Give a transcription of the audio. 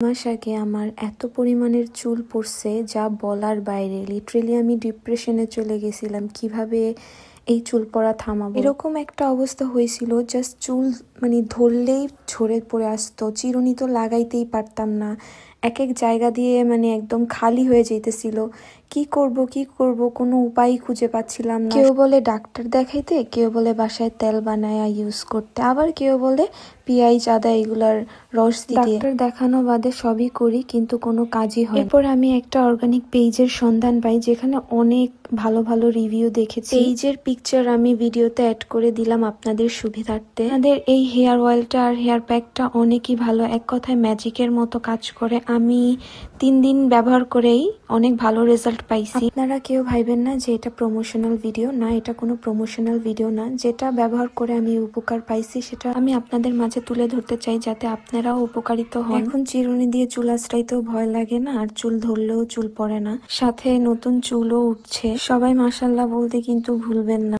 মাস আগে আমার এত পরিমাণের চুল পড়ছে যা বলার বাইরে। লিটারেলি আমি ডিপ্রেশনে চলে গেছিলাম কিভাবে এই চুল পড়া থামাবো। এরকম একটা অবস্থা হয়েছিল, জাস্ট চুল ধরলেই ঝরে পড়ে আসতো, চিরুনি তো লাগাইতেই পারতাম না, এক এক জায়গা দিয়ে একদম খালি হয়ে যেতেছিল। কি করব কোনো উপায় খুঁজে পাচ্ছিলাম না। কেউ বলে ডাক্তার দেখাইতে, কেউ বলে বাসায় তেল বানায়া ইউজ করতে, আবার কেউ বলে পেঁয়াজ আদা এগুলার রস দিয়ে। ডাক্তার দেখানো বাদে সবই করি কিন্তু কোনো কাজই হয় না। এরপর আমি একটা অর্গানিক পেজের সন্ধান পাই যেখানে অনেক ভালো ভালো রিভিউ দেখেছি। পেজের পিকচার আমি ভিডিওতে অ্যাড করে দিলাম আপনাদের সুবিধার্থে। আমাদের এই হেয়ার অয়েলটা আর হেয়ার প্যাকটা অনেকই ভালো, এক কথায় ম্যাজিকের মতো কাজ করে। আমি 3 দিন ব্যবহার করেই অনেক ভালো রেজাল্ট পাইছি। আপনারা কেউ ভাইবেন না যে এটা প্রমোশনাল ভিডিও, না এটা কোনো প্রমোশনাল ভিডিও না। যেটা ব্যবহার করে আমি উপকার পাইছি সেটা আমি আপনাদের মাঝে তুলে ধরতে চাই যাতে আপনারাও উপকারিত হন। এখন চিরুনি দিয়ে চুল আঁচড়াইতেও ভয় লাগে না, আর চুল ধরলেও চুল পড়ে না, সাথে নতুন চুলও উঠছে। সবাই মাশাআল্লাহ বলতে কিন্তু ভুলবেন না।